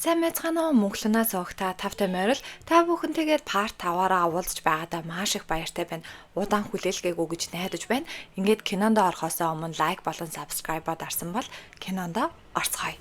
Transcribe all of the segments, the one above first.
Сайн байцгаана уу мөнгөлнөөс өгта тавтай морил та бүхэнтэйгээ парт 5-аараа уулзж байгаадаа маш их баяртай байна. Удаан хүлээлгээгүү гэж найдаж байна. Ингээд кинонд орохоосоо өмнө лайк болон сабскрайбаа дарсан бол кинонд орцгоё.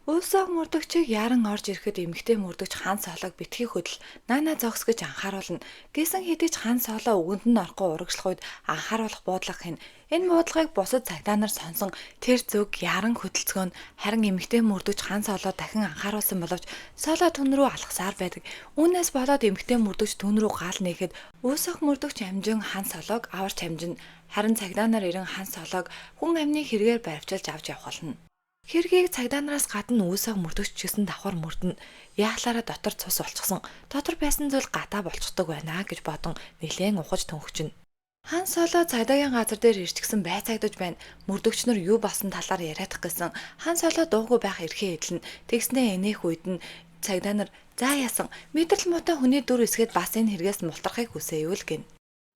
Өөсөө мөрдөгчийг яран орж ирэхэд эмгтэй мөрдөгч хан соолог битгий хөдөл наана зогс гэж анхааруулна. Гэсэн хэдий ч хан соолоо өгөнд нь орохгүй урагшлах үед анхааруулах буудлага хийнэ. Энэ буудлагыг бусад цагдаа нар сонсон тэр зүг яран хөдөлцгөөнд харин эмгтэй мөрдөгч хан соолоо дахин анхааруулсан боловч соолоо түн рүү алхасаар байдаг. Үүнээс болоод эмгтэй мөрдөгч түн рүү гал нээхэд өөсөх мөрдөгч амжин хан соолоог аварч хамжина. Харин цагдаа нар ирэн хан соолоог хүн амны хэрэгээр баривчилж авч явах болно. Хэргийг цагдаа нараас гадна үүсэх мөрдөгч гэсэн давхар мөрдөн яахлаараа дотор цус болчихсон. Дотор байсан зүйл гадаа болчихдог байна гэж бодон нэлээд ухаж төнхчнө. Хан Соло цагдаагийн газар дээр ирчихсэн байцаагдаж байна. Мөрдөгч нар юу болсон талаар яриадах гэсэн. Хан Соло дуугүй байх эрхээ эдлэн тэгснээ энээх үед нь цагдаа нар за яасан мэдрэл муутай хүний дүр эсгээд бас энэ хэрэгээс мултрахыг хүсэе юу л гин.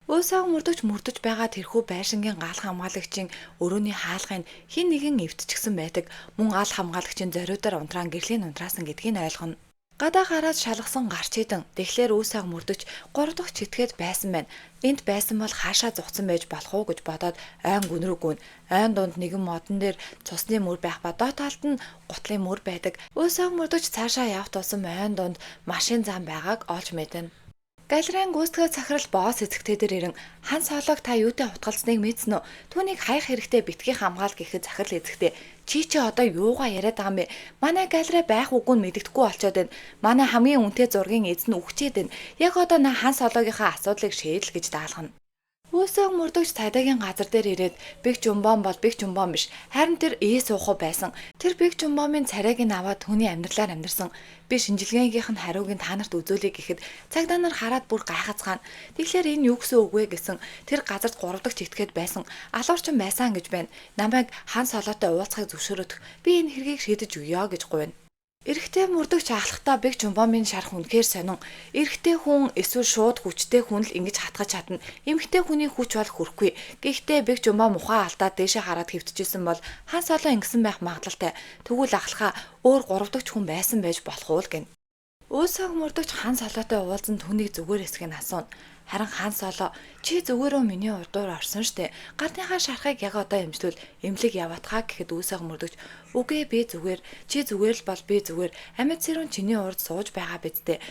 Өөсөө мөрдөж байгаа тэрхүү байшингийн гал хамгаалагчийн өрөөний хаалгыг хин нэгэн эвтчихсэн байдаг. Мөн гал хамгаалагчийн зориудаар унтраан гэрлийн унтраасан гэдгийг ойлгоно. Гадаа гараад шалгасан гарч идэн тэгэхээр өөсөө мөрдөж 3 дахь читгээд байсан байна. Энд байсан бол хаашаа зугцсан байж болох уу гэж бодоод айн гүн рүү гүн. Айн дунд нэгэн модон дээр цусны мөр байх ба доод талд нь гутлын мөр байдаг. Өөсөө мөрдөж цаашаа явт тулсан айн дунд машин зам байгааг олж мэднэ. Галерейн гүйцэтгэх захирал босс эзэгтэй дээр ирэн хан соолог та юутай утгалцсныг мэдсэн үү? Түүнийг хаях хэрэгтэй битгий хамгаал гэхэд захирал эзэгтэй чи одоо юугаа яриад байгаа юм бэ? Манай галерей байх үгүй нь мэддэхгүй болчоод байна. Манай хамгийн үнэтэй зургийн эзэн үхчээд байна. Яг одоо хан соологийнхаа асуудлыг шийдэл гэж даалгана. Өөсөө мөрдөгч цагдаагийн газар дээр ирээд Бэг Жумбом бол Бэг Жумбом биш. Харин тэр суухан байсан. Тэр Бэг Жумбомын царайг нь аваад түүний амьдралаар амьдэрсэн. Би шинжилгээнийх нь хариуг нь та нарт үзүүлэе гэхэд цагдаа нар хараад бүр гайхацгаана. Тэгэхээр энэ юу гэсэн үг вэ гэсэн тэр газарт 3 дахь чигтгэхэд байсан. Алуурчин байсан гэж байна. Намайг хан солоотой уулзахыг зөвшөөрөх. Би энэ хэргийг шийдэж өгье гэж гуйна. Эрэгтэй мөрдөгч ахлахтаа Бэг Жумбомын шарх үнэхээр сонин. Эрэгтэй хүн эсвэл шууд хүчтэй хүн л ингэж хатгаж чадна. Эмэгтэй хүний хүч бол хүрхгүй. Гэхдээ Бэг Жумбом ухаан алдаад дээшээ хараад хэвтчихсэн бол хан солоо ингэсэн байх магадлалтай. Тэгвэл ахлахаа өөр 3 дахь хүн байсан байж болох уу гэн. Өөсөө мөрдөгч хан солоотой уулзсан түүнийг зүгээр эсгэн асууна. Харин хан солоо чи зүгээрөө миний урдуур орсон штэ. Гардынхаа шархыг яг одоо эмчлүүл эмнэлэг яваатхаа гэхэд өөсөө мөрдөгч үгүй би зүгээр чи зүгээр л бол би зүгээр амьд сэрүүн чиний урд сууж байгаа бидтэй.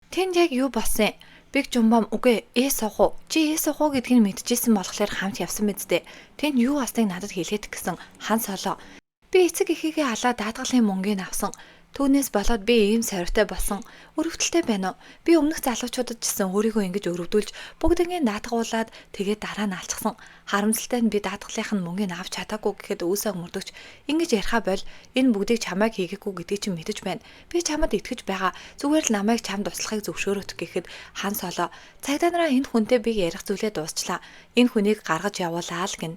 Тэнд яг юу болсон юм? Бэг Жумбом үгүй суух уу? Чи суух уу гэдгийг мэдчихсэн болохоор хамт явсан бидтэй. Тэнд юу болсныг надад хэлээд гисэн хан солоо. Би эцэг эхийгээ алаа даатгалын мөнгөний авсан. Түүнээс болоод би ийм сорьтой болсон. Өрөвдөлтэй байна уу? Би өмнөх залуучуудад ч гэсэн өөрийгөө ингэж өрөвдүүлж бүгднийг даатгуулад тэгээд дараа нь алчсан. Харамсалтай нь би даатгалынх нь мөнгөний авч чадаагүй гэхэд өөсөө мөрдөгч ингэж яриха бол энэ бүгдийг чамайг хийгээгүй гэдгийг чи мэдэж байна. Би чамд итгэж байгаа. Зүгээр л намайг чамд туслахыг зөвшөөрөх гэхэд хан солоо цагдаа нараа энэ хүнтэй би ярих зүйлээ дуусчлаа. Энэ хүнийг гаргаж явуулаа л гин.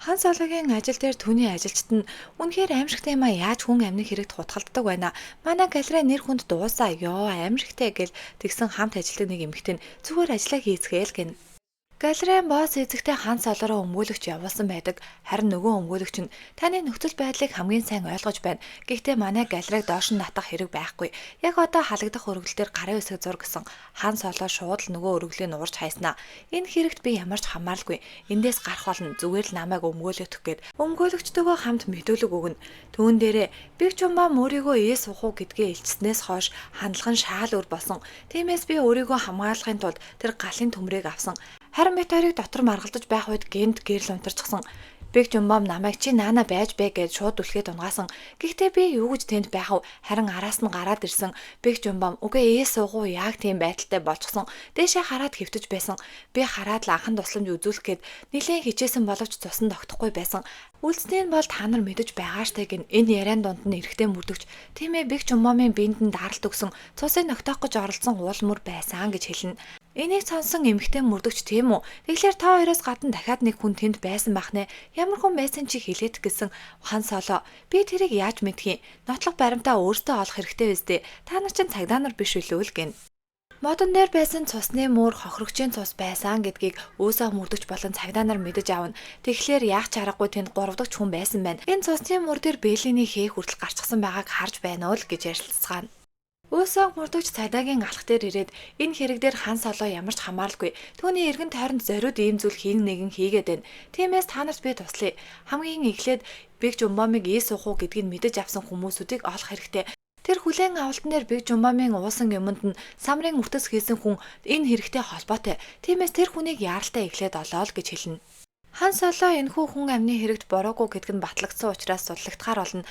Хан Сологийн ажил дээр түүний ажилчид нь үнэхээр аимшигтай юм а яаж хүн амны хэрэгт хутгалддаг байна. Манай галерей нэр хүнд дуусаа ёо аимшигтай гэл тэгсэн хамт ажилтдаг нэг эмэгтэй нь зүгээр ажиллаа хийцгээл гин. Галерейн босс эзэгтэй хан солороо өмгөөлөгч явуулсан байдаг. Харин нөгөө өмгөөлөгч нь таны нөхцөл байдлыг хамгийн сайн ойлгож байна. Гэхдээ манай галерейг доош нь натах хэрэг байхгүй. Яг одоо халагдах өргөл дээр гарын үсэг зур гэсэн хан солоо шууд л нөгөө өргөлийн уурж хайснаа. Энэ хэрэгт би ямарч хамааралгүй. Эндээс гарах болно. Зүгээр л намайг өмгөөлөх гээд өмгөөлөгчтэйгөө хамт мэдүүлэг өгнө. Түүн дээрээ Бэг Жумбом өөрийгөө суух уу гэдгээ илчснээс хойш хандлага нь шаал өр болсон. Тиймээс би өөрийгөө хамгаалахын тулд тэр галын төмрийг авсан. Харин бид хоёрыг дотор маргалдаж байх үед гэнт гэрэл унтарчихсан. Бэг Жумбом намайг чи наана байж бэ гэж шууд үлхээд унгаасан. Гэхдээ би юу гэж тэнд байх вэ? Харин араас нь гараад ирсэн. Бэг Жумбом үгүй суугуу яг тийм байдалтай болчихсон. Дээшээ хараад хэвтэж байсан. Би хараад л анхан тусламж үзүүлэх гээд нилээн хичээсэн боловч цусан тогтохгүй байсан. Үлдсний нь бол та нар мэдэж байгаа штэ гин энэ яриан дунд нь эрэгтэй мөрдөгч. Тийм ээ Бэг Жумбомын биенд нь даралт өгсөн. Цусыг ногтоох гэж оролцсон уул мөр байсан гэж хэлнэ. Энийг сонсон эмэгтэй мөрдөгч тийм үү? Тэгэхээр та хоёроос гадна дахиад нэг хүн тэнд байсан байх нэ. Ямар хүн байсан чи хэлээд гэсэн хан солоо. Би тэрийг яаж мэдхий? Нотлох баримтаа өөртөө олох хэрэгтэй биз дээ. Та нар чинь цагдаа нар биш үлээ л гин. Модон дээр байсан цусны мөр хохирогчийн цус байсан гэдгийг өөсөө мөрдөгч болон цагдаа нар мэдэж авна. Тэгэхээр яах ч аргагүй тэнд 3 дахь хүн байсан байна. Энэ цусны мөр дээр Беллиний хээ хүртэл гарчсан байгааг харж байна уу л гэж ярилцгаана. Өөсөө мөрдөгч цагдаагийн алх дээр ирээд энэ хэрэг дээр хан солоо ямар ч хамааралгүй. Түүний эргэн тойронд зориуд ийм зүйл хийн нэгэн хийгээд байна. Тиймээс та нарт би туслая. Хамгийн эхлээд Биг Жумбамыг ээс ухуу гэдгийг мэдэж авсан хүмүүсүүдийг олох хэрэгтэй. Тэр хүлээн авалтан дээр Биг Жумбамын уусан юмд нь самрын үртэс хийсэн хүн энэ хэрэгтэй холбоотой. Тиймээс тэр хүнийг яаралтай эхлээд олоо л гэж хэлнэ. Хан Соло энэхүү хүн амны хэрэгт бороогүй гэдг нь батлагдсан учраас судлагдахаар болно.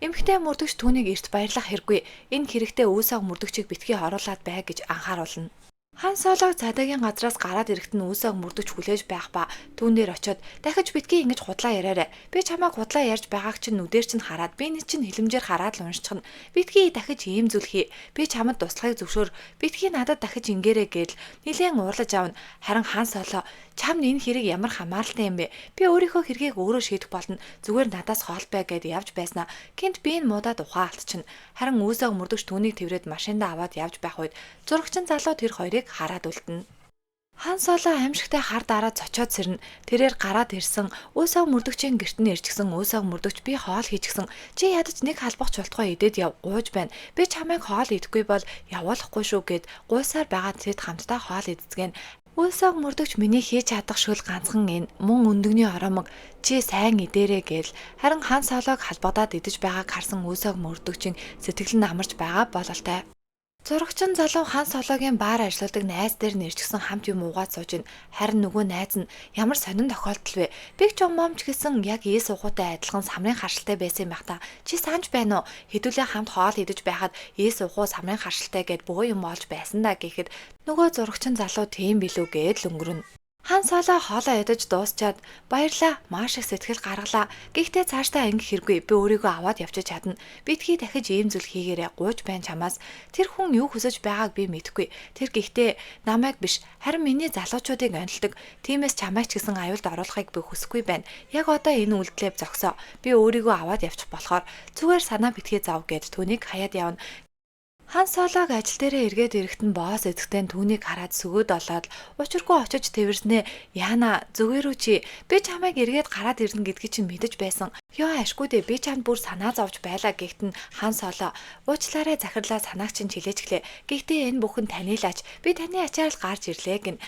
Эмэгтэй мөрдөгч түүнийг эрт баярлах хэрэггүй. Энэ хэрэгтэй өөсөө мөрдөгчийг битгий оруулаад бай гэж анхааруулна. Хан Солог цагдаагийн газраас гараад ирэхэд нь өөсөө мөрдөгч хүлээж байх ба түүн дээр очиод дахиж битгий ингэж худлаа яриарай. Би чамайг худлаа ярьж байгааг чинь нүдээр чинь хараад би нэг чинь хилэмжээр хараад л уншчихна. Битгий дахиж ийм зүйл хий. Би чамд туслахыг зөвшөөр. Битгий надад дахиж ингээрэй гээл нилээн уурлаж авна. Харин Хан Соло чамд энэ хэрэг ямар хамааралтай юм бэ? Би өөрийнхөө хэргийг өөрөө шийдэх болно. Зүгээр надаас хоол бай гэд явж байснаа. Гинт би энэ муудаад ухаан алдчихна. Харин өөсөө мөрдөгч түүнийг тэрвэрэд машиндаа аваад явж байх үед зурагчин залуу тэр хоёрыг хараад үлдэнэ. Хан Соло аимшигтай хар дараа цочоод сэрнэ. Тэрээр гараад ирсэн өөсөө мөрдөгчийн гэрт нь ирчихсэн өөсөө мөрдөгч би хоол хийчихсэн. Чи ядаж нэг халбах чултгой идээд яв гууж байна. Би чамайг хоол идэхгүй бол явуулахгүй шүү гэд гуйсаар байгаа тэд хамтдаа хоол идцгэн. Өөсөө мөрдөгч миний хийж чадах шөл ганцхан энэ мөн өндөгний оромог чи сайн идэрэй гээл харин Хан Солог халбагдаад идэж байгааг харсан өөсөө мөрдөгчийн сэтгэл нь амарч байгаа бололтой. Зурагчин залуу Хан Сологийн баар ажилладаг найз дээр нэрчгсэн хамт юм уугаад сууж ин харин нөгөө найз нь ямар сонин тохиолдол вэ? Биг Жумбам ч гэсэн яг ээс ухуутай адилхан самрын харшилтай байсан юм байх та. Чи санаж байна уу? Хэдүүлээ хамт хоол идэж байхад ээс ухуу самрын харшилтай гэд бөө юм олж байсан да гэхэд нөгөө зурагчин залуу тийм билүү гээд л өнгөрнө. Хан Соло хоолоо идэж дуусчаад баярлаа маш их сэтгэл гаргалаа. Гэхдээ цаашдаа ингэх хэрэггүй. Би өөрийгөө аваад явчих чадна. Битгий дахиж ийм зүйл хийгээрэй. Гууж байна чамаас. Тэр хүн юу хүсэж байгааг би мэдэхгүй. Тэр гэхдээ намайг биш харин миний залуучуудыг онилдог. Тиймээс чамайг ч гэсэн аюулд оруулахыг би хүсэхгүй байна. Яг одоо энэ үйлдэлээ зогсоо. Би өөрийгөө аваад явчих болохоор зүгээр санаа битгий зав гэд түүнийг хаяад явна. Хан Солог ажил дээрээ эргээд ирэхэд нь босс эзэгтэй түүнийг хараад сүгөөд олоод учиргүй очиж тэрвэрснээ яана зүгээр үү чи би чамайг эргээд гараад ирнэ гэдгийг чинь мэдэж байсан. Ёо ашгүй дээ би чамд бүр санаа зовж байлаа гэхэд нь Хан Соло уучлаарай захирлаа санааг чинь хилээчглээ. Гэхдээ энэ бүхэн таны л ач би таны ачаар л гарч ирлээ гин.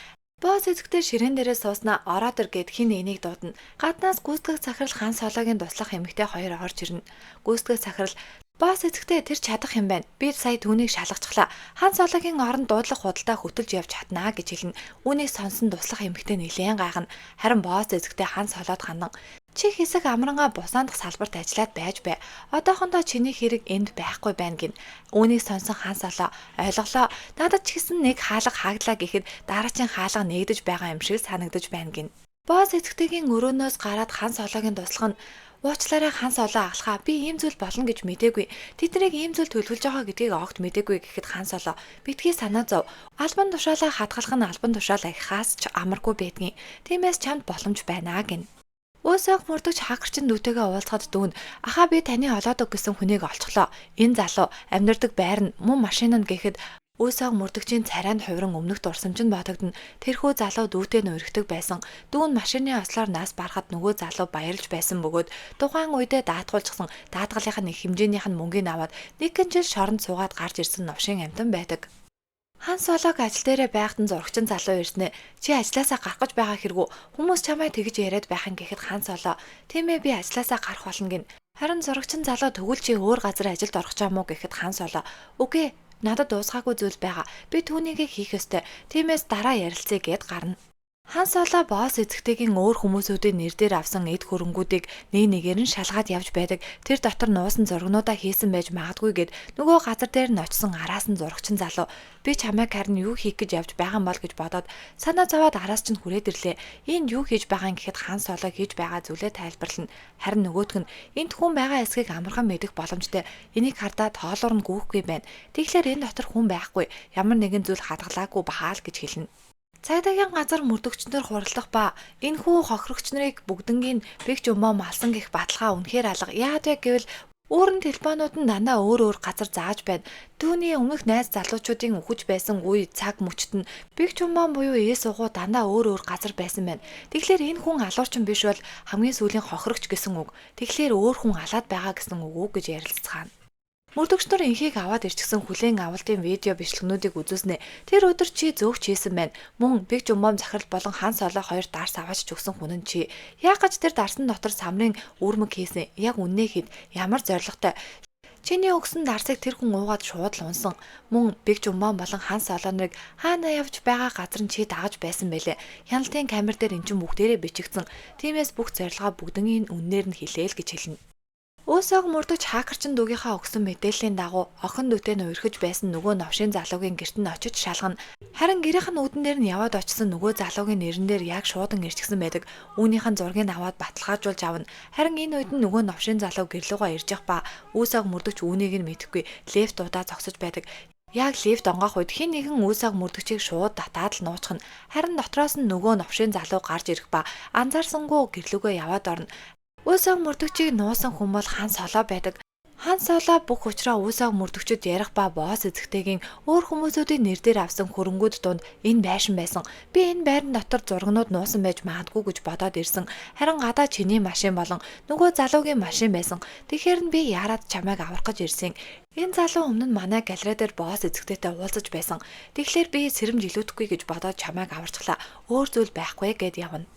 Босс эзэгтэй ширээн дээрээ сууснаа ороод ир гэд хин энийг дуудана. Гаднаас гүйцэтгэх захирал Хан Сологийн туслах эмэгтэй хоёр орж ирнэ. Гүйцэтгэх захирал босс эзэгтэй тэр чадах юм байна. Би сая түүнийг шалгацглаа. Хан Сологийн оронд дуудлах худалдаа хөтөлж явж чаднаа гэж хэлнэ. Үүнийг сонсон туслах эмэгтэй нэлээд гайхна. Харин босс эзэгтэй Хан Солоод хандан чи хэсэг амрангаа бусаандах салбарт ажиллаад байж бай. Одоохондоо чиний хэрэг энд байхгүй байна гин. Үүнийг сонсон Хан Солоо ойлголоо. Надад ч гэсэн нэг хаалга хааглаа гэхэд дараагийн хаалга нэгдэж байгаа юм шиг санагдаж байна гин. Босс эзэгтэйгийн өрөөнөөс гараад Хан Сологийн туслах нь уучлаарай Хан Солоо ахлахаа би ийм зүйл болно гэж мэдээгүй. Тэднийг ийм зүйл төлөвлөж байгаа гэдгийг огт мэдээгүй гэхэд Хан Солоо битгий санаа зов. Албан тушаалаа хатгалах нь албан тушаалаа ихаас ч амаргүй байдгийн. Тиймээс чамд боломж байна гин. Өөсөө мөрдөгч хакерчин дүүтэйгээ уулзахад дүүн ахаа би таны олоодог гэсэн хүнийг олцглоо. Энэ залуу амьдардаг байр нь мөн машин нь гэхэд өөсөө мөрдөгчийн царайнд хувиран өмнөх дурсамж нь бодогдно. Тэрхүү залуу дүүтэй нь өргөдөг байсан. Дүүн машины ослоор нас барахад нөгөө залуу баярлж байсан бөгөөд тухайн үедээ даатгуулчихсан даатгалынх нь их хэмжээнийх нь мөнгөний аваад нэг жил шоронд суугаад гарч ирсэн новшин амтан байдаг. Хан Солог ажил дээрээ байхад нь зурагчин залуу ирснэ. Чи ажилласаа гарах гэж байгаа хэрэг үү? Хүмүүс чамайг тэгж яриад байх юм гэхэд Хан Солоо тийм ээ би ажилласаа гарах болно гин. Харин зурагчин залуу тэгвэл чи өөр газар ажилд орох ч юм уу гэхэд Хан Солоо үгүй надад дуусгаагүй зүйл байгаа. Би түүнийг хийх ёстой. Тиймээс дараа ярилцъя гэд гарна. Хан Солоо босс эзэгтэйгийн өөр хүмүүсүүдийн нэр дээр авсан эд хөрөнгүүдийг нэг нэгээр нь шалгаад явж байдаг. Тэр дотор нуусан зургнуудаа хийсэн байж магадгүй гэд нөгөө газар дээр нь очсон араас нь зурагчин залуу би чамайг харин юу хийх гэж явж байгаа юм бол гэж бодоод санаа зовоод араас чинь хүрээд ирлээ. Энд юу хийж байгаа юм гэхэд Хан Солоо хийж байгаа зүйлээ тайлбарлана. Харин нөгөөх нь энд хүн байгаа эсхийг амархан мэдэх боломжтой. Энийг хардаа тоолоор нь гүйхгүй байна. Тэгэхээр энэ дотор хүн байхгүй. Ямар нэгэн зүйл хадгалаагүй бахаа л гэж хэлнэ. Цагдаагийн газар мөрдөгчнөр хуралдах ба энэ хүү хохирогч нарыг бүгднгийн Биг Жумбам алсан гэх баталгаа үнэхээр алга. Яагаад вэ гэвэл Өөр нь телефонууд нь дандаа өөр газар зааж байна. Түүний өмнөх найз залуучуудын өгөж байсан үе цаг мөчт нь биг чумбан буюу ээс угуу дандаа өөр газар байсан байна. Тэгэхээр энэ хүн алуурчин биш бол хамгийн сүүлийн хохирогч гэсэн үг. Тэгэхээр өөр хүн алаад байгаа гэсэн үг үү гэж ярилцгаана. Мөрдөгч нар инхийг аваад ирчихсэн хүлээн авалтын видео бичлэгнүүдийг үзүүлснэ. Тэр өдөр чи зөөгч хийсэн байна. Мөн биг жумбам захирал болон хан солоо хоёр дарс аваач өгсөн хүн нь чи. Яг гэж тэр дарсан дотор самрын үрмэг хийсэн. Яг үннээ хэд ямар зоригтой. Чиний өгсөн дарсыг тэр хүн уугаад шууд л унсан. Мөн биг жумбан болон хан солоныг хаана явж байгаа газар нь чи дагаж байсан байлээ. Хяналтын камер дээр эн чинь бүгдээрээ бичигдсэн. Тиймээс бүх зорилгоо бүгднийг үннээр нь хэлээл гэж хэлнэ. Өөсөг мөрдөгч хакерчин дүүгийнхаа өгсөн мэдээллийн дагуу охин дүүтэй нь уурхиж байсан нөгөө новшийн залуугийн гэрт нь очиж шалгана. Харин гэрийнх нь үүдэн дээр нь яваад очсон нөгөө залуугийн нэрэн дээр яг шуудан ирчихсэн байдаг. Үүнийх нь зургийг аваад баталгаажуулж авна. Харин энэ үед нь нөгөө новшийн залуу гэрлүүгөө ирж явах ба өөсөг мөрдөгч үүнийг нь мэдэхгүй лифт удаа зогсож байдаг. Яг лифт онгох үед хин нэгэн өөсөг мөрдөгчийг шууд татаад л нууцхна. Харин дотроос нь нөгөө новшийн залуу гарч ирэх ба анзаарсангүй гэрлүүгөө яваад орно. Өөсөг мөрдөгчийг нуусан хүн бол хан солоо байдаг. Хан солоо бүх учраа өөсөг мөрдөгчөд ярих ба босс эзэгтэйгийн өөр хүмүүсүүдийн нэр дээр авсан хөрөнгүүд донд энэ байшин байсан. Би энэ байрны дотор зургнууд нуусан байж магадгүй гэж бодоод ирсэн. Харин гадаа чиний машин болон нөгөө залуугийн машин байсан. Тэгэхээр нь би яарад чамайг аврах гэж ирсэн. Энэ залуу өмнө нь манай галерей дээр босс эзэгтэйтэй уулзаж байсан. Тэгэхээр би сэрэмж илүүдэхгүй гэж бодоод чамайг аварчлаа. Өөр зүйл байхгүй гэд явна.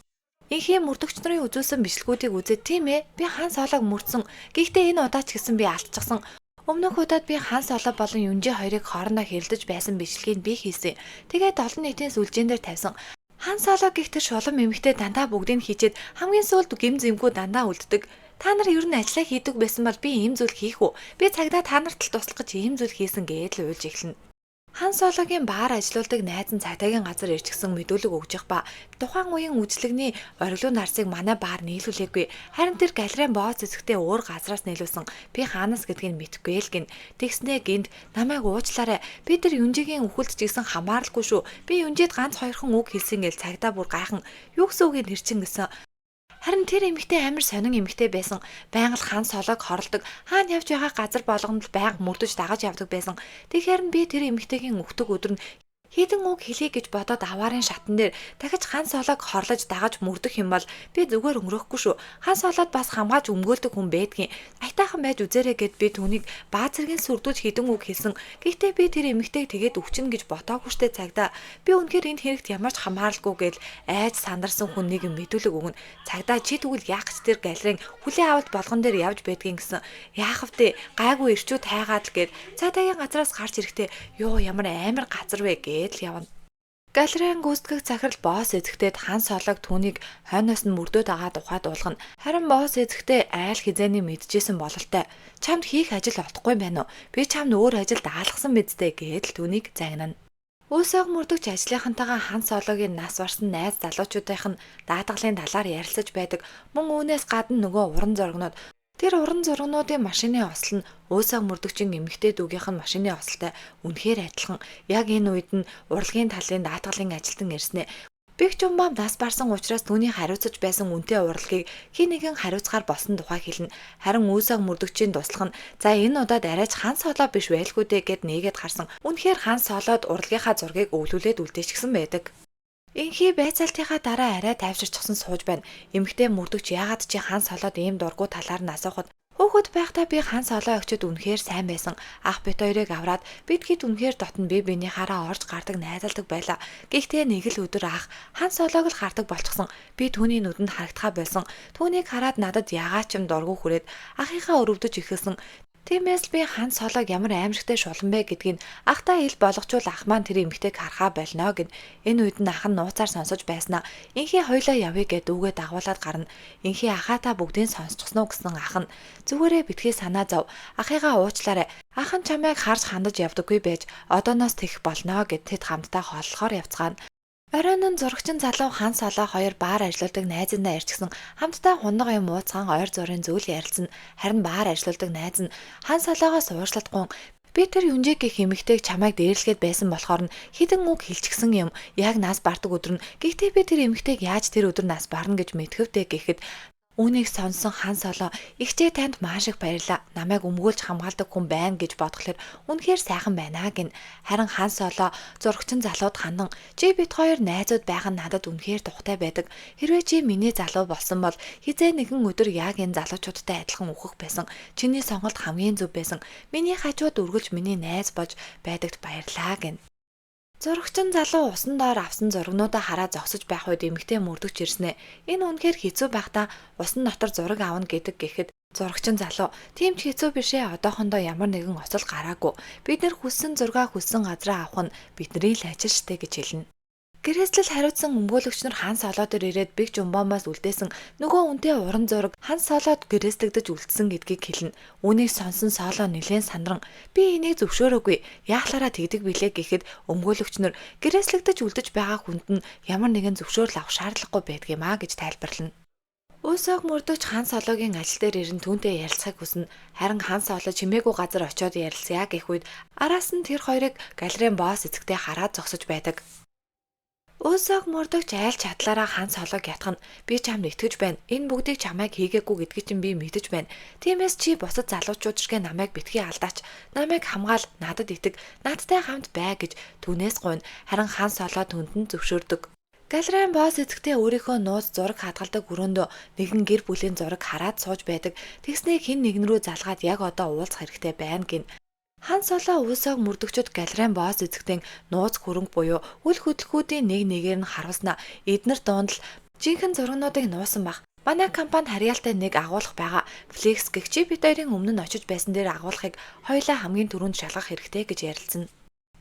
Инхээ мөрдөгч нарын үзүүлсэн бичлэгүүдийг үзээд тийм ээ би хан солоог мөрдсөн. Гэхдээ энэ удаа ч гэсэн би алдчихсан. Өмнөх удаад би хан солоо болон Юнжи хоёрыг хоорондоо хэрэлдэж байсан бичлэгийг би хийсэн. Тэгээд олон нийтийн сүлжээн дээр тавьсан. Хан солоо гихтэр шулам эмэгтэй дандаа бүгдийг хийчихэд хамгийн сүүлд гим зэмгүй дандаа үлддэг. Та нар ер нь ажиллаа хийдэг байсан бол би ийм зүйл хийх үү? Би цагдаа та нарт л туслах гэж ийм зүйл хийсэн гэж л уйлж эхэлнэ. Хан Сологийн баар ажилуулдаг найз нь цагдаагийн газар ирчихсэн мэдүүлэг өгж явах ба тухайн үеийн үйлчлэгний ориглуу нарсыг манай баар нийлүүлээгүй. Харин тэр галерейн босс эзэгтэй өөр газраас нийлүүлсэн. Би хаанаас гэдгийг мэдэхгүй л гин. Тэгснээ гинт намайг уучлаарай. Би тэр Юнжигийн үхэлд ч гэсэн хамааралгүй шүү. Би Юнжид ганц хоёрхан үг хэлсэн гэл цагдаа бүр гайхан юу гэсэн үгийг нэрчин гэсэн. Харин тэр эмэгтэй амар сонин эмэгтэй байсан. Байнга л хан солоог хорлдог. Хаана явж байгаа газар болгонд л байнга мөрдөж дагаж явдаг байсан. Тэгэхээр нь би тэр эмэгтэйгийн өгтөг өдөр нь хідэн үг хэлье гэж бодоод аваарын шатан дээр дахиж хан солоог хорлож дагаж мөрдөх юм бол би зүгээр өнгөрөхгүй шүү. Хан солоод бас хамгааж өмгөөлдөг хүн байдгийн. Айтаахан байж үзээрэй гэд би түүнийг бааз зэргийн сүрдүүлж хідэн үг хэлсэн. Гэхдээ би тэр эмэгтэйг тэгээд өвчин гэж ботоогүй штэ цагдаа. Би үнэхээр энэ хэрэгт ямар ч хамааралгүй гэл айж сандарсан хүн нэг мэдүүлэг өгнө. Цагдаа чи тэгвэл яах ч тэр галерейн хүлээ авалт болгон дээр явж байдгийн гэсэн. Яах втэ гайгүй ирчүүд хайгаад л гээд цагдаагийн газраас гарч ирэхдээ ёо ямар амар газар вэ л явна. Галерейн гүйцэтгэх захирал босс эзэгтэйд хан солоог түүнийг хойноос нь мөрдөөд агаад ухаад уулгана. Харин босс эзэгтэй айл хизээний мэдчихсэн бололтой. Чамд хийх ажил олдохгүй байна уу? Би чамд өөр ажилд даалгасан бидтэй гэдэл түүнийг загнана. Өөсөг мөрдөгч ажлынхантайгаа хан сологийн нас барсан найз залуучуудынх нь даатгалын талаар ярилцаж байдаг. Мөн үүнээс гадна нөгөө уран зургнууд тэр уран зургнуудын машины осол нь өөсөг мөрдөгчийн эмэгтэй дүүгийнх нь машины осолтой үнэхээр адилхан. Яг энэ үед нь урлагийн талын даатгалын ажилтан ирснэ. Биг жумбам нас барсан учраас түүний хариуцаж байсан үнэтэй урлагийг хин нэгэн хариуцгаар болсон тухай хэлнэ. Харин өөсөг мөрдөгчийн туслах нь за энэ удаад арайч хан солоо биш байлгүй дээ гэд нээгээд харсан. Үнэхээр хан солоод урлагийнхаа зургийг өвлүүлээд үлдээчихсэн байдаг. Инхий байцаалтынхаа дараа арай тайвширчихсан сууж байна. Эмэгтэй мөрдөгч яагаад чи хан солоод ийм дургу талаар нь асуухад хөөхөд байхдаа би хан солоо өгчөд үнэхээр сайн байсан. Ах бит хоёрыг авраад бидгээд үнэхээр дотн би биенийхаараа орж гардаг найзалдаг байла. Гэхдээ нэг л өдөр ах хан солоог л хардаг болчихсон. Би түүний нүдэнд харагдхаа байсан. Түүнийг хараад надад яагаад ч юм дургу хүрээд ахыхаа өрөвдөж ихэлсэн. Тиймээс би хан солоог ямар аимшигтай шулан бэ гэдгийг ахтаа ил болгочвол ах маань тэр эмэгтэйг харахаа болно гэд. Энэ үед нь ах нь нууцаар сонсож байснаа инхий хоёлоо явъя гэд үгээ дагуулад гарна. Инхий ахаатаа бүгдийг сонсчихсон уу гэсэн ах нь зүгээрээ битгий санаа зов. Ахыгаа уучлаарай. Ах нь чамайг харж хандаж явдаггүй байж одооноос тэгэх болно гэд тэд хамтдаа хооллохоор явцгаана. Оройн нь зурагчин залуу хан солоо хоёр баар ажилладаг найзандаа ирчихсэн. Хамтдаа хундаг юм ууцхан ойр зургийн зүйл ярилцсан. Харин баар ажилладаг найз нь хан солоогоос ууршладгүй би тэр Юнжи гэх эмэгтэйг чамайг дээрлэхэд байсан болохоор нь хідэн үг хэлчихсэн юм. Яг нас бардаг өдөр нь. Гэхдээ би тэр эмэгтэйг яаж тэр өдөр нас барна гэж мэдхэвтэй гэхэд Үүнийг сонсон Хан Солоо "Игчээ танд маш их баярлалаа. Намайг өмгөөлж хамгаалдаг хүн байна" гэж бодглохлоор "Үнэхээр сайхан байна" гин. Харин Хан Солоо зурагчин залууд хандан "Чи бид хоёр найзууд байх нь надад үнэхээр тухтай байдаг. Хэрвээ чи миний залуу болсон бол хизээ нэгэн өдөр яг энэ залуучуудтай адилхан үхэх байсан. Чиний сонголт хамгийн зөв байсан. Миний хажууд үргэлж миний найз болж байдагт баярлалаа" гин. Зурагчин залуу усан доор авсан зурагнуудаа хараа зогсож байх үед эмэгтэй мөрдөгч ирснэ. Энэ үнэхээр хэцүү байхдаа усан дотор зураг авна гэдэг гэхэд зурагчин залуу "Тийм ч хэцүү биш ээ. Одоохондоо ямар нэгэн оцол гараагүй. Бид нар хүссэн зургаа хүссэн газраа авах нь бидний л ажил штэ" гэж хэлнэ. Гэрээслэл хариуцсан өмгөөлөгч нар Хан Солоо дээр ирээд биг жумбомоос үлдээсэн нөгөө үнэтэй уран зураг Хан Солоод гэрээслэгдэж үлдсэн гэдгийг хэлнэ. Үүнийг сонсон Солоо нэлээд сандран "Би энийг зөвшөөрөөгүй. Яахлаараа тэгдэг билээ" гэхэд өмгөөлөгч нар гэрээслэгдэж үлдэж байгаа хүнд нь ямар нэгэн зөвшөөрөл авах шаардлагагүй байдгиймаа гэж тайлбарлана. Үсэг мөрдөгч Хан Солоогийн ажил дээр ирэн түүнтэй ярилцахыг хүснэ. Харин Хан Солоо чимээгүй газар очиод ярилцъя гэх үед араас нь тэр хоёрыг галерейн босс эцэгтэй хараад зогсож байдаг. Үсэг мөрдөгч айл чадлаараа Хан Солоог ятгах нь "Би чамд итгэж байна. Энэ бүгдийг чамайг хийгээгүй гэдгийг чинь би мэдэж байна. Тиймээс чи бусад залуучууд шиг намайг битгий алдаач. Намайг хамгаал, надад итэг, надтай хамт бай" гэж түүнээс гуйна. Харин Хан Солоо түнд нь зөвшөөрдөг. Галерейн босс эцэгтэй өөрийнхөө нууц зураг хадгалдаг өрөөндөө нэгэн гэр бүлийн зураг хараад сууж байдаг. Тэгснээ хэн нэгэн рүү залгаад яг одоо уулзах хэрэгтэй байна гин. Хан Солоо үсэг мөрдөгчөд галерейн босс эзэгтийн нууц хөрөнгө буюу үл хөдлөхүүдийн нэг нэгээр нь харуулснаа эднэр дунд л жинхэнэ зурагнуудыг нуусан баг. Манай компанид харьяалтай нэг агуулга байгаа. Флекс гэх чи бид хоёрын өмнө нь очиж байсан дээр агуулгыг хоёулаа хамгийн түрүүнд шалгах хэрэгтэй гэж ярилцсан.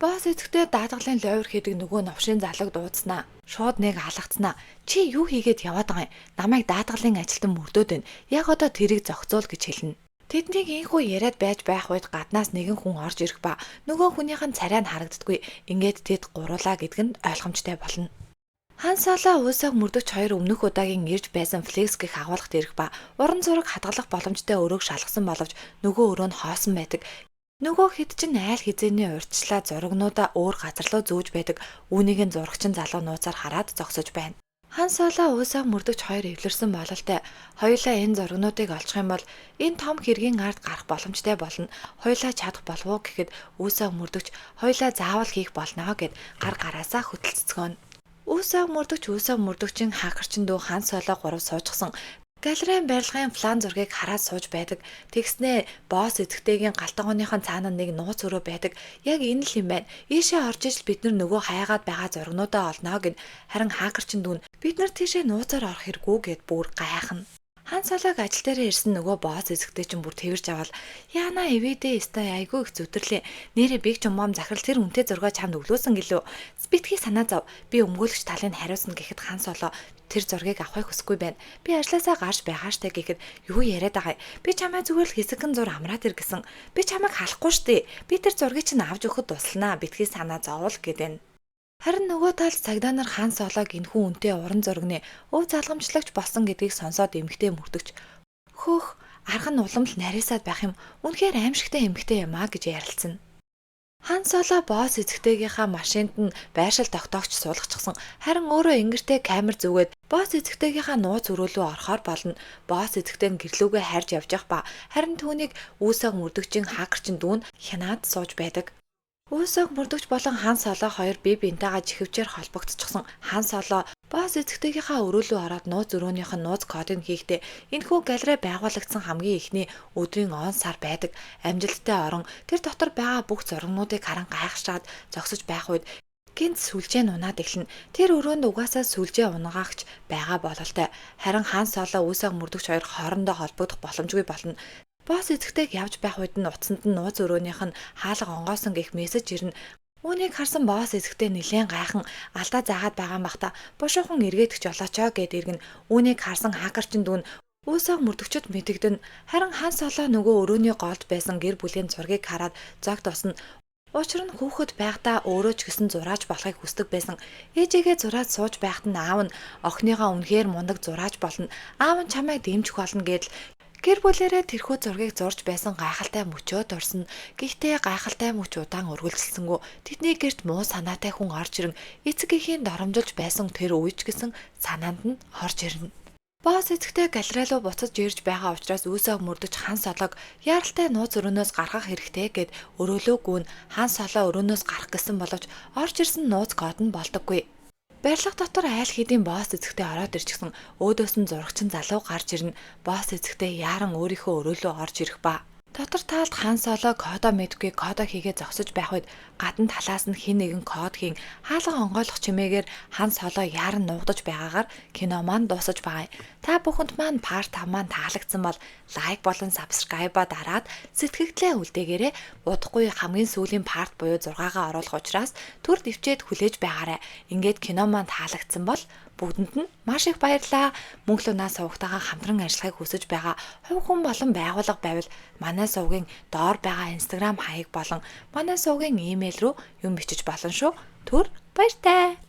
Босс эзэгтэй даатгалын лойвер хийдэг нөгөө новшийн залаг дуудснаа. Шууд нэг алгацснаа. "Чи юу хийгээд яваад байгаа юм? Намайг даатгалын ажилтан мөрдөөд байна. Яг одоо тэрийг зохицуул" гэж хэлнэ. Тэднийг инхүү яриад байж байх үед гаднаас нэгэн хүн орж ирэх ба нөгөө хүнийх нь царай нь харагддаггүй. Ингээд тэд гуруулаа гэдг нь ойлгомжтой болно. Хан Солоо үсэг мөрдөгч хоёр өмнөх удаагийн ирж байсан флекс гэх агуулгад ирэх ба уран зураг хадгалах боломжтой өрөөг шалгасан боловч нөгөө өрөө нь хоосон байдаг. Нөгөө хэд ч айл хизээний урьдчилаа зурагнуудаа өөр газар руу зөөж байдаг. Үүнийг нь зурагчин залуу нууцаар хараад зогсож байна. Хан Солоо үсэг мөрдөгч хоёр эвлэрсэн бололтой. Хоёулаа энэ зурагнуудыг олчих юм бол энэ том хэргийн ард гарах боломжтой болно. Хоёулаа чадах болов уу гэхэд үсэг мөрдөгч хоёулаа заавал хийх болно гэд гар гараасаа хөтөлцгөөн. Үсэг мөрдөгчийн хакерчин дүү Хан Солоо гурав суужсан. Галерейн барилгын план зургийг хараад сууж байдаг. Тэгснээ босс эзэгтэйгийн галтгооныхон цаана нэг нууц өрөө байдаг. Яг энэ л юм байна. Ийшээ орж ижил бид нар нөгөө хаягаад байгаа зурагнуудаа олно гин. Харин хакерчин дүүн бид нар тийшээ нууцаар орох хэрэггүй гэд бүр гайхна. Хан Солоог ажил дээрээ ирсэн нөгөө босс эзэгтэй чинь бүр тэрж аваад "Яана эвэдэ өстой айгүй их зүтрлээ. Нэрээ биг жумом захирал тэр үнтэй зургаа чамд өглөөсөн гэлөө. Битгий санаа зов. Би өмгөөлөгч талыг хариуцна" гэхэд Хан Солоо тэр зургийг авахыг хүсэхгүй байна. "Би ажлаасаа гарч байгаа штэ" гэхэд "Юу яриад байгаа юм? Би чамайг зүгээр л хэсэгэн зур амраад ир гэсэн. Би чамайг халахгүй штэ. Би тэр зургийг чинь авч өгөхөд тусланаа. Битгий санаа зовол" гэдэг. Харин нөгөө талд цагдаа нар Хан Солоог энэхүү үнэтэй уран зурагны өв залгамжлагч болсон гэдгийг сонсоод эмэгтэй мөрдөгч "Хөөх, арга нь улам л нарийсаад байх юм. Үнэхээр аимшигтай эмэгтэй юм а" гэж ярилцсан. Хан Солоо босс эзэгтэйгийнхаа машинд нь байршил тогтоогч суулгачихсан. Харин өөрөө ингэртэй камер зүгээд босс эзэгтэйгийнхаа нууц өрөөлөө орохоор болно. Босс эзэгтэй гэрлүүгээ харж явж явах ба харин түүнийг үсэг мөрдөгчийн хакерчин дүүн хянаад сууж байдаг. Үсэг мөрдөгч болон Хан Солоо хоёр бие биентэйгээ жихвчээр холбогдчихсон. Хан Солоо босс эзэгтэйгийнхаа өрөөлөө ороод нууц өрөөнийх нь нууц кодыг хийхдээ энэхүү галерей байгуулагдсан хамгийн ихний өдрийн он сар байдаг. Амжилттай орон тэр дотор байгаа бүх зурагнуудыг харан гайхшаад зогсож байх үед гинт сүлжээ нь унаад эхэлнэ. Тэр өрөөнд угаасаа сүлжээ унгаагч байгаа бололтой. Харин Хан Солоо үсэг мөрдөгч хоёр хоорондоо холбогдох боломжгүй болно. Босс эзэгтэйг явж байх үед нь утсанд нь нууц өрөөнийх нь хаалга онгоосон гэх мессеж ирнэ. Үүнийг харсан босс эзэгтэй нэлээд гайхан алдаа заагаад байгаа юм бахта бушуухан эргээдэгч болоочоо гэд иргэн. Үүнийг харсан хакерчин дүүн үсэг мөрдөгчөд мэдэгдэн. Харин Хан Солоо нөгөө өрөөний голд байсан гэр бүлийн зургийг хараад зогт усна. Учир нь хүүхэд байхдаа өөрөө ч гэсэн зураач болохыг хүсдэг байсан. Ээжигээ зураад сууж байхад нь аав нь охиныгоо үнэхээр мундаг зураач болно. Аав нь чамайг дэмжих болно гэдэл гэр бүлэрээ тэрхүү зургийг зурж байсан гайхалтай мөчөөд орсон. Гэхдээ гайхалтай мөч удаан үргэлжилсэнгүй. Тэдний гэрт муу санаатай хүн орж ирэн эцэг эхийн доромжилж байсан тэр үеч гэсэн санаанд нь орж ирнэ. Босс эзэгтэй галерей руу буцаж ирж байгаа учраас үүсээ мөрдөж хан солоог яаралтай нууц өрөөнөөс гаргах хэрэгтэй гэд өрөөлөөгүй нь хан солоо өрөөнөөс гарах гэсэн боловч орж ирсэн нууц код нь болдоггүй. Барилга дотор айл хэдийн босс эзэгтэй ороод ирчихсэн өөдөөс нь зурагчин залуу гарч ирнэ. Босс эзэгтэй яаран өөрийнхөө өрөөлөө орж ирэх ба. Дотор таалд хан солоо кодоо мэдгүй кодоо хийгээ зогсож байх үед гадна талаас нь хин нэгэн код хийн хаалга онгойлгох чимээгээр хан солоо яаран нуугдаж байгаагаар кино маань дуусаж байгаа. Та бүхэнд маань part 5 маань таалагдсан бол лайк болон subscribe-а дараад сэтгэгдлээ үлдээгээрэй. Удахгүй хамгийн сүүлийн part буюу 6-гаа оруулах учраас түр дэвчээд хүлээж байгаарай. Ингээд кино маань таалагдсан бол бүгдэнд нь маш их баярлалаа. Мөнгө лунаа сувгатайгаа хамтран ажиллахыг хүсэж байгаа хувь хүн болон байгууллага байвал манай сувгийн доор байгаа Instagram хаяг болон манай сувгийн имэйл рүү юм бичиж болно шүү. Түр баяртай.